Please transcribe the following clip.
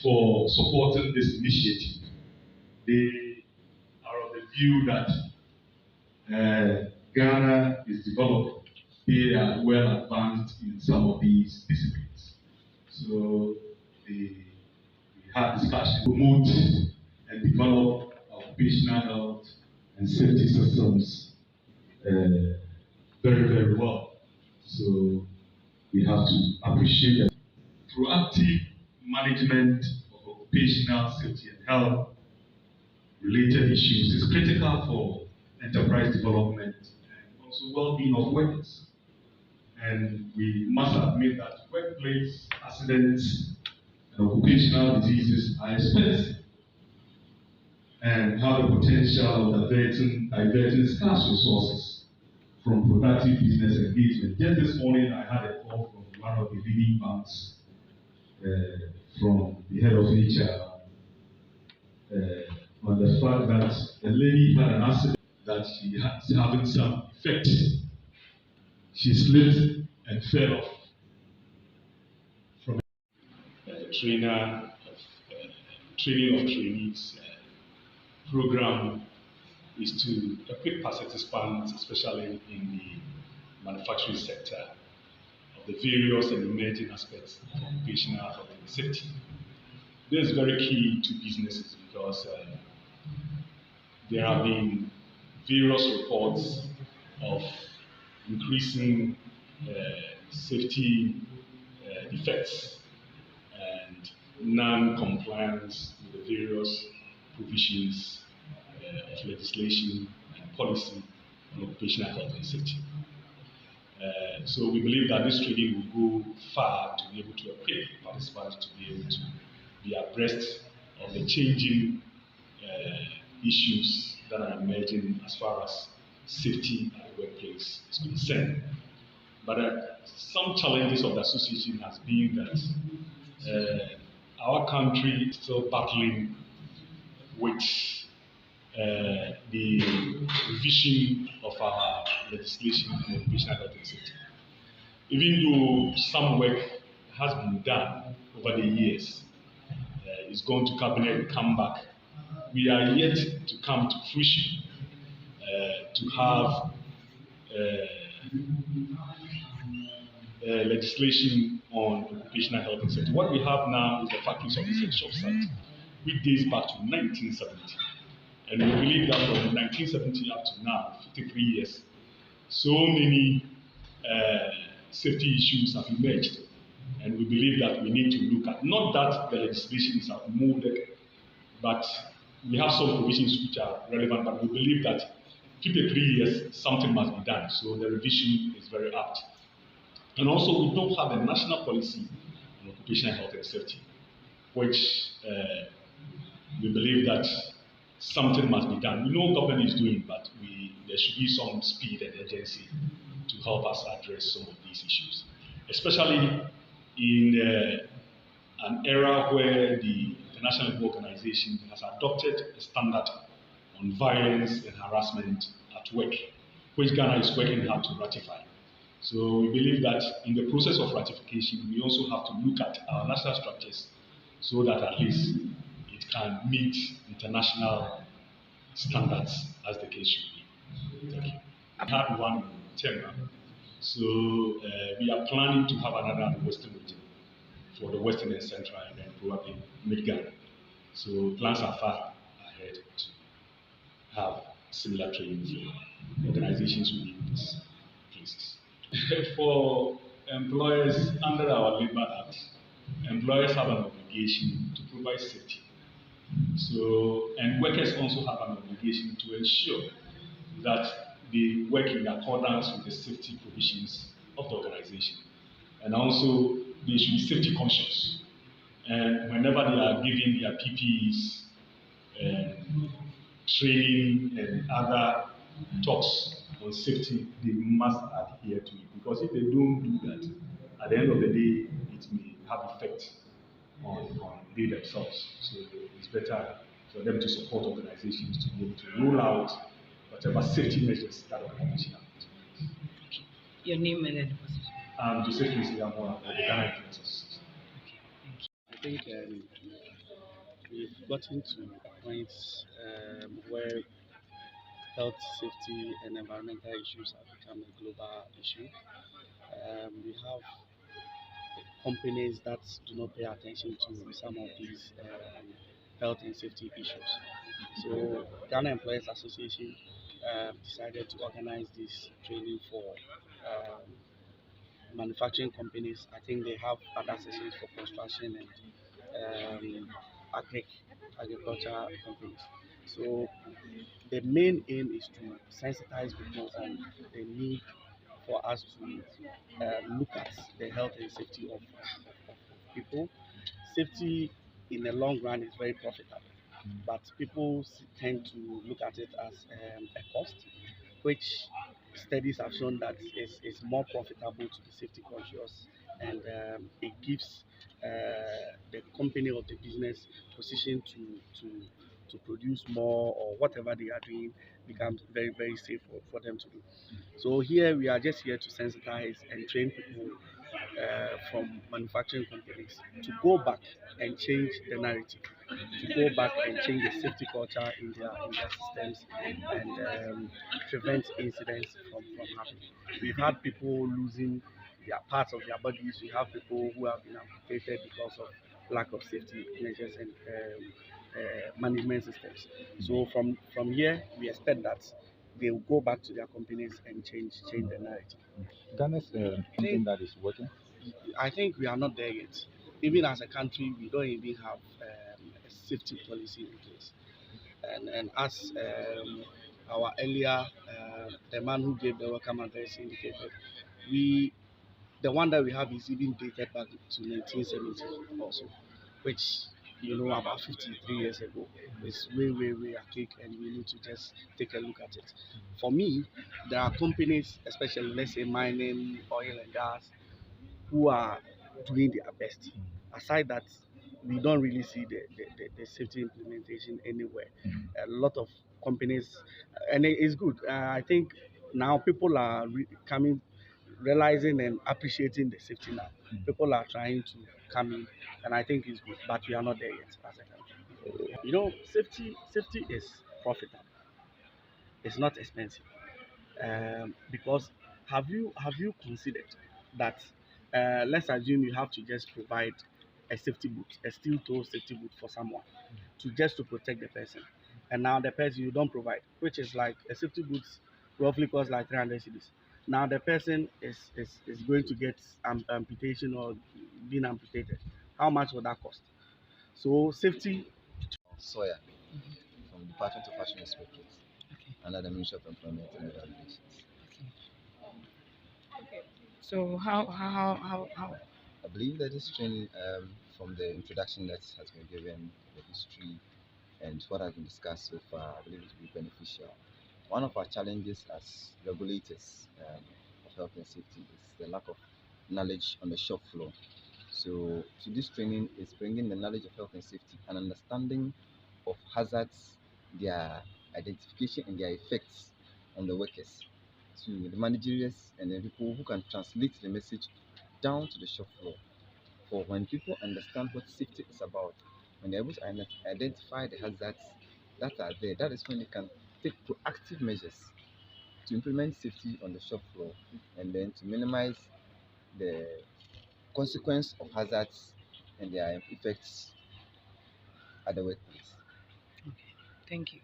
for supporting this initiative. They are of the view that Ghana is developing. They are well advanced in some of these disciplines. So we had discussion to promote and develop occupational health and safety systems very, very well. So we have to appreciate that proactive management of occupational safety and health related issues is critical for enterprise development and also well-being of workers. And we must admit that workplace accidents and occupational diseases are expensive and have the potential of diverting scarce resources from productive business engagement. Just this morning, I had a call from one of the leading banks, from the head of HR, on the fact that a lady had an accident that she had having some effect. She slipped and fell off from a training of trainees program is to equip participants, especially in the manufacturing sector, of the various and emerging aspects of occupational health and safety. This is very key to businesses because there have been various reports of increasing safety defects and non-compliance with the various provisions of legislation and policy on occupational health and safety. So we believe that this training will go far to be able to equip participants to be able to be abreast of the changing issues that are emerging as far as safety at the workplace is concerned. But some challenges of the association has been that our country is still battling with the revision of our legislation on occupational health and safety. Even though some work has been done over the years, it's gone to cabinet and come back, we are yet to come to fruition to have legislation on occupational health and safety. What we have now is the Factory Services Shops Act, which dates back to 1970. And we believe that from 1970 up to now, 53 years, so many safety issues have emerged. And we believe that we need to look at, not that the legislation is outmoded, but we have some provisions which are relevant, but we believe that 53 years, something must be done. So the revision is very apt. And also, we don't have a national policy on occupational health and safety, which we believe that something must be done. We know government is doing, but there should be some speed and urgency to help us address some of these issues, especially in an era where the International Labour Organization has adopted a standard on violence and harassment at work, which Ghana is working hard to ratify. So we believe that in the process of ratification, we also have to look at our national structures so that at least it can meet international standards as the case should be. Thank you. I had one in Tema, so we are planning to have another in the Western region for the Western and Central, and then probably mid-Ghana. So plans are far ahead to have similar training for organizations within these places. For employers under our Labour Act, employers have an obligation to provide safety. So, and workers also have an obligation to ensure that they work in accordance with the safety provisions of the organization. And also, they should be safety conscious. And whenever they are giving their PPEs, training and other talks on safety, they must adhere to it. Because if they don't do that, at the end of the day, it may have effect on they themselves. So it's better for them to support organizations to be able to roll out whatever safety measures that organization have. Your name and then position. I'm Joseph Kinsley, I'm the Ghana Influencers. Okay, thank you. I think we've gotten to a point where health, safety, and environmental issues have become a global issue. We have companies that do not pay attention to some of these health and safety issues. So, Ghana Employers Association decided to organize this training for um, manufacturing companies. I think they have other sessions for construction and agriculture companies. So the main aim is to sensitize people on the need for us to look at the health and safety of people. Safety in the long run is very profitable, but people tend to look at it as a cost, which studies have shown that is more profitable to be safety conscious, and it gives the company or the business position to produce more, or whatever they are doing becomes very safe for them to do. So here we are just here to sensitize and train people from manufacturing companies to go back and change the narrative, to go back and change the safety culture in their systems, and prevent incidents from happening. We've had people losing their parts of their bodies. We have people who have been amputated because of lack of safety measures and management systems. So from here, we expect that they will go back to their companies and change the narrative. Ghana's something that is working. I think we are not there yet. Even as a country, we don't even have a safety policy in place. And as our earlier, the man who gave the welcome address indicated, we the one that we have is even dated back to 1970 also, which about 53 years ago. It's way archaic, and we need to just take a look at it. For me, there are companies, especially let's say mining, oil and gas, who are doing their best. Aside that, we don't really see the safety implementation anywhere. A lot of companies, and it is good. I think now people are coming, realizing and appreciating the safety now. People are trying to come in, and I think it's good, but we are not there yet as a country. Safety is profitable. It's not expensive, because have you considered that let's assume you have to just provide a safety boot, a steel toe safety boot for someone to protect the person, and now the person you don't provide, which is like a safety boot roughly costs like 300 cedis. Now the person is going to get amputation or being amputated. How much will that cost? So safety. Soya Mhm. from Department of Fashion Inspectorate Okay. under the Ministry of Employment and Labor Relations. Okay. So how I believe that this training, from the introduction that has been given, the history, and what has been discussed so far, I believe it will be beneficial. One of our challenges as regulators of health and safety is the lack of knowledge on the shop floor. So this training is bringing the knowledge of health and safety and understanding of hazards, their identification and their effects on the workers, to the managers and the people who can translate the message down to the shop floor. For when people understand what safety is about, when they're able to identify the hazards that are there, that is when they can take proactive measures to implement safety on the shop floor, and then to minimize the consequence of hazards and their effects at the workplace. okay. Thank you.